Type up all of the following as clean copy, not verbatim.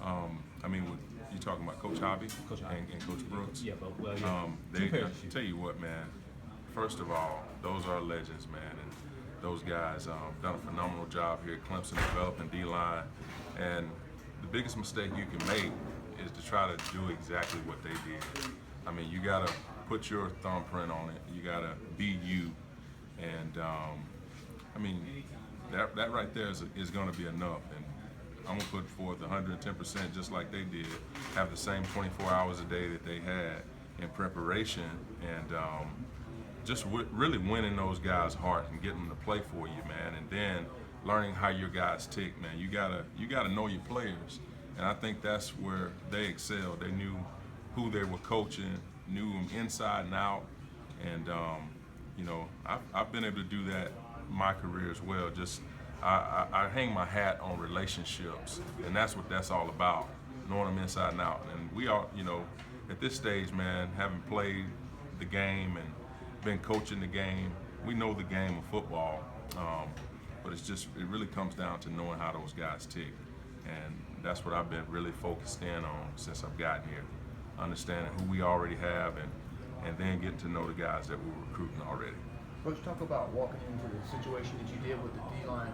I mean, you talking about Coach Hobby Coach Hobby. and Coach Brooks? Yeah, but well, yeah. They, Two pairs of I shoes. tell you what, man. First of all, those are legends, man, and those guys done a phenomenal job here at Clemson developing D-line. And the biggest mistake you can make is to try to do exactly what they did. I mean, you gotta put your thumbprint on it. You gotta be you, and I mean, that right there is going to be enough. And I'm gonna put forth 110%, just like they did. Have the same 24 hours a day that they had in preparation, and just really winning those guys' heart and getting them to play for you, man. And then learning how your guys tick, man. You gotta know your players, and I think that's where they excelled. They knew who they were coaching, knew them inside and out, and you know, I've been able to do that in my career as well. Just I hang my hat on relationships, and that's what that's all about, knowing them inside and out. And we are, you know, at this stage, man, having played the game and been coaching the game, we know the game of football, but it really comes down to knowing how those guys tick, and that's what I've been really focused in on since I've gotten here, understanding who we already have, and then getting to know the guys that we're recruiting already. Coach, talk about walking into the situation that you did with the D-line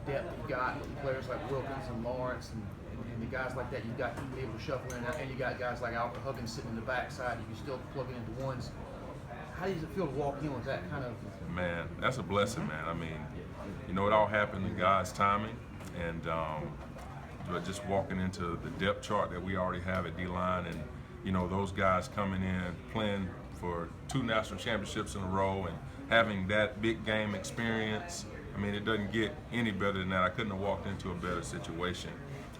depth you got with players like Wilkins and Lawrence and the guys like that you got to be able to shuffle in, and you got guys like Alfred Huggins sitting in the backside you can still plug it into ones. How does it feel to walk in with that kind of? Man, that's a blessing, man. I mean, you know, it all happened in God's timing, and but just walking into the depth chart that we already have at D-line, and you know, those guys coming in, playing for 2 national championships in a row, and having that big game experience. I mean, it doesn't get any better than that. I couldn't have walked into a better situation.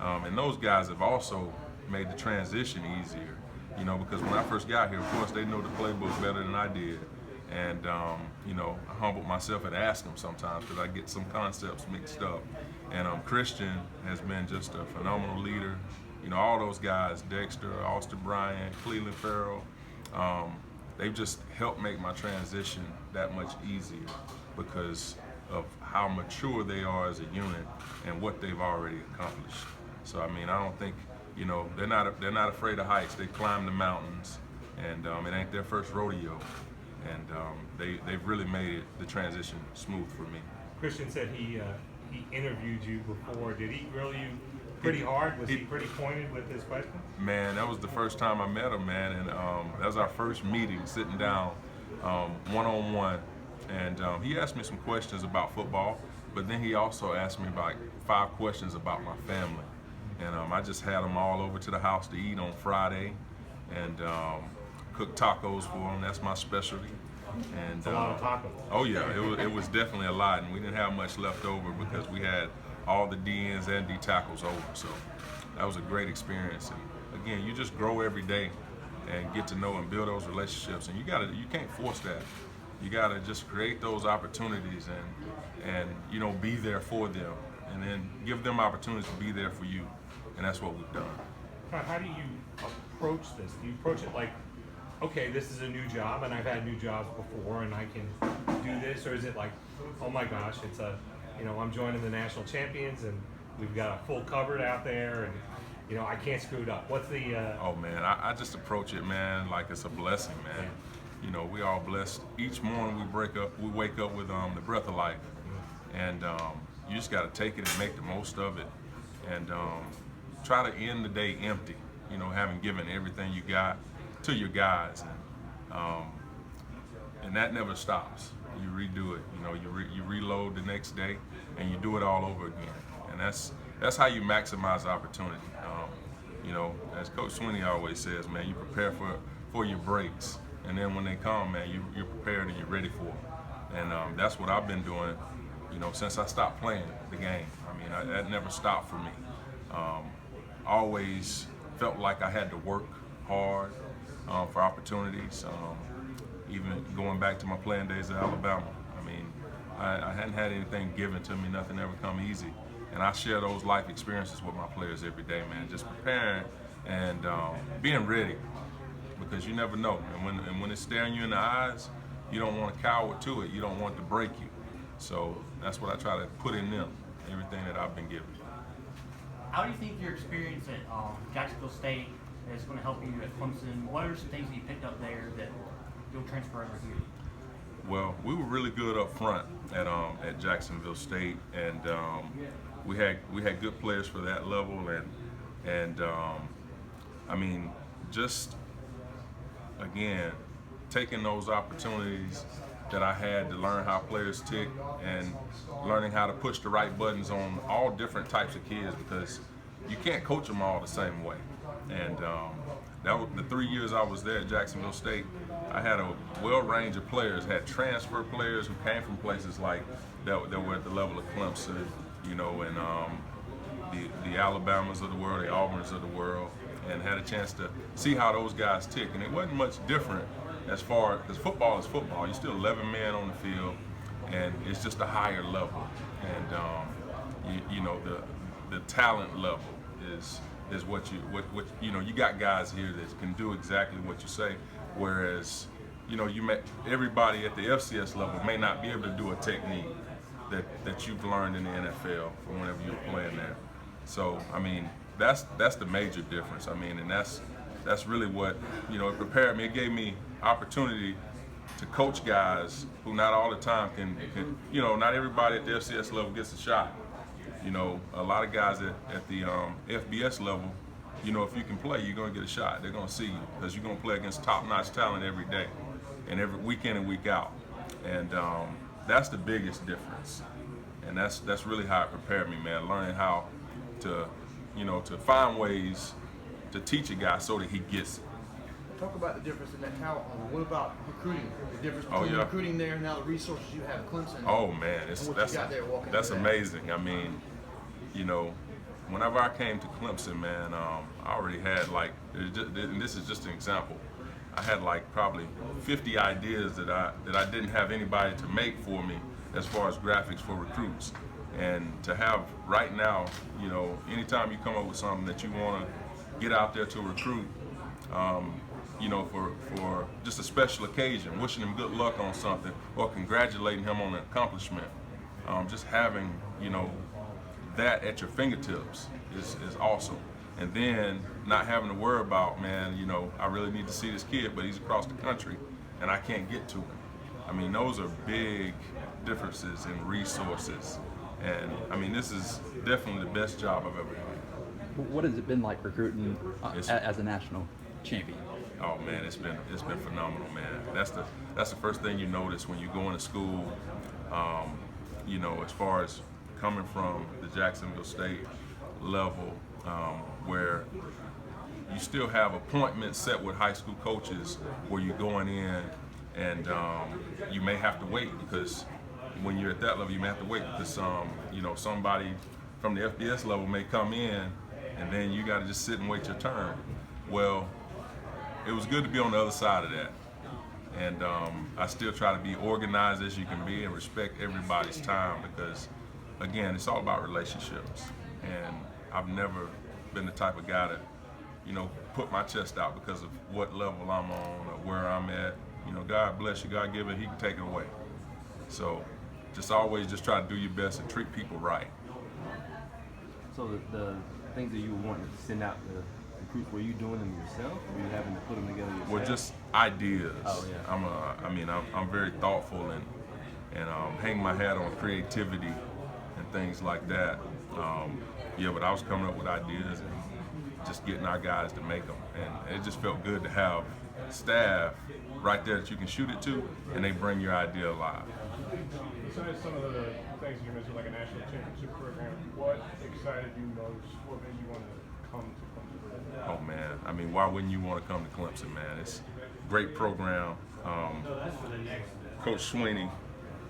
And those guys have also made the transition easier, you know, because when I first got here, of course, they know the playbook better than I did. And, you know, I humbled myself and asked them sometimes because I get some concepts mixed up. And Christian has been just a phenomenal leader. You know, all those guys, Dexter, Austin Bryant, Cleveland Farrell, they've just helped make my transition that much easier because of how mature they are as a unit and what they've already accomplished. So I mean, I don't think, you know, they're not afraid of heights. They climb the mountains, and it ain't their first rodeo. And they've really made the transition smooth for me. Christian said he interviewed you before. Did he grill you pretty hard? Was he pretty pointed with his questions? Man, that was the first time I met him, man, and that was our first meeting, sitting down one-on-one. And he asked me some questions about football, but then he also asked me about 5 questions about my family. And I just had them all over to the house to eat on Friday, and cooked tacos for them. That's my specialty. And A lot of tacos. oh yeah, it was definitely a lot, and we didn't have much left over because we had all the DNs and D tackles over. So that was a great experience. And again, you just grow every day and get to know and build those relationships. And you can't force that. You gotta just create those opportunities and you know, be there for them, and then give them opportunities to be there for you. And that's what we've done. How do you approach this? Do you approach it like, okay, this is a new job and I've had new jobs before and I can do this? Or is it like, oh my gosh, it's you know, I'm joining the national champions and we've got a full cupboard out there and, you know, I can't screw it up. What's the... Oh man, I just approach it, man, like it's a blessing, man. Yeah. You know, we all blessed. Each morning we wake up with the breath of life. And you just gotta take it and make the most of it. And try to end the day empty, you know, having given everything you got to your guys. And that never stops. You redo it, you know, you reload the next day and you do it all over again. And that's how you maximize opportunity. You know, as Coach Swinney always says, man, you prepare for your breaks. And then when they come, man, you're prepared and you're ready for them. And that's what I've been doing, you know, since I stopped playing the game. I mean, that never stopped for me. Always felt like I had to work hard for opportunities. Even going back to my playing days at Alabama, I mean, I hadn't had anything given to me, nothing ever come easy. And I share those life experiences with my players every day, man, just preparing and being ready, because you never know. And when it's staring you in the eyes, you don't want to cower to it. You don't want it to break you. So that's what I try to put in them, everything that I've been given. How do you think your experience at Jacksonville State is going to help you at Clemson? What are some things that you picked up there that you'll transfer over here? Well, we were really good up front at Jacksonville State, and we had good players for that level, and I mean, just again, taking those opportunities that I had to learn how players tick and learning how to push the right buttons on all different types of kids, because you can't coach them all the same way. And that was the 3 years I was there at Jacksonville State. I had a well range of players, had transfer players who came from places like that were at the level of Clemson, you know, and the Alabamas of the world, the Auburns of the world, and had a chance to see how those guys tick. And it wasn't much different as far, because football is football. You're still 11 men on the field, and it's just a higher level. And you know, the talent level is what you know. You got guys here that can do exactly what you say, whereas you know, everybody at the FCS level may not be able to do a technique that you've learned in the NFL from whenever you were playing there. So I mean, that's the major difference. I mean, and that's really what, you know, it prepared me. It gave me opportunity to coach guys who not all the time can you know, not everybody at the FCS level gets a shot. You know, a lot of guys at the FBS level, you know, if you can play, you're going to get a shot. They're going to see you because you're going to play against top-notch talent every day and every week in and week out. And that's the biggest difference. And that's really how it prepared me, man, learning how to, you know, to find ways to teach a guy so that he gets it. Talk about the difference in that talent. What about recruiting? The difference between recruiting there and now the resources you have at Clemson. Oh man, that's amazing. I mean, you know, whenever I came to Clemson, man, I already had like, and this is just an example. I had like probably 50 ideas that I didn't have anybody to make for me as far as graphics for recruits. And to have right now, you know, anytime you come up with something that you want to get out there to recruit, you know, for just a special occasion, wishing him good luck on something or congratulating him on an accomplishment, just having, you know, that at your fingertips is awesome. And then not having to worry about, man, you know, I really need to see this kid, but he's across the country and I can't get to him. I mean, those are big differences in resources. And I mean, this is definitely the best job I've ever had. What has it been like recruiting as a national champion? Oh man, it's been phenomenal, man. That's the first thing you notice when you go into school. You know, as far as coming from the Jacksonville State level, where you still have appointments set with high school coaches, where you're going in and you may have to wait, because when you're at that level, you may have to wait because you know, somebody from the FBS level may come in, and then you got to just sit and wait your turn. Well, it was good to be on the other side of that, and I still try to be organized as you can be and respect everybody's time, because again, it's all about relationships. And I've never been the type of guy that, you know, put my chest out because of what level I'm on or where I'm at. You know, God bless you, God give it, He can take it away. So just always just try to do your best and treat people right. So the things that you were wanting to send out to recruits, were you doing them yourself, or were you having to put them together yourself? Well, just ideas. Oh yeah. I'm very thoughtful and hang my hat on creativity and things like that. Yeah, but I was coming up with ideas and just getting our guys to make them, and it just felt good to have staff right there that you can shoot it to, and they bring your idea alive. Besides some of the things you mentioned, like a national championship program, what excited you most? What made you want to come to Clemson? Oh man, I mean, why wouldn't you want to come to Clemson, man? It's a great program. Coach Sweeney,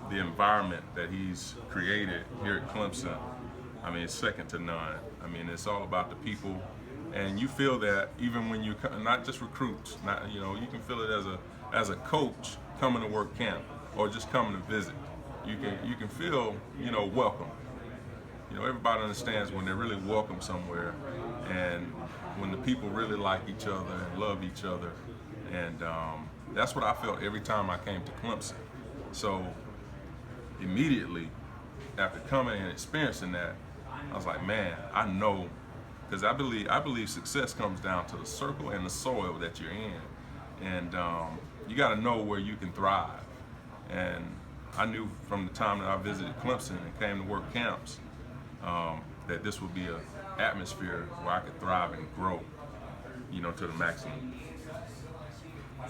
the environment that he's created here at Clemson, I mean, it's second to none. I mean, it's all about the people, and you feel that even when you not just recruits, not, you know, you can feel it as a coach coming to work camp or just coming to visit. You can feel, you know, welcome. You know, everybody understands when they're really welcome somewhere, and when the people really like each other and love each other, and that's what I felt every time I came to Clemson. So immediately after coming and experiencing that, I was like, man, I know because I believe success comes down to the circle and the soil that you're in, and you got to know where you can thrive. And I knew from the time that I visited Clemson and came to work camps that this would be an atmosphere where I could thrive and grow, to the maximum.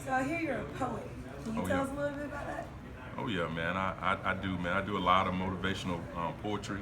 So I hear you're a poet. Can you Oh, tell yeah. us a little bit about that? Oh yeah, man. I do, man. I do a lot of motivational poetry.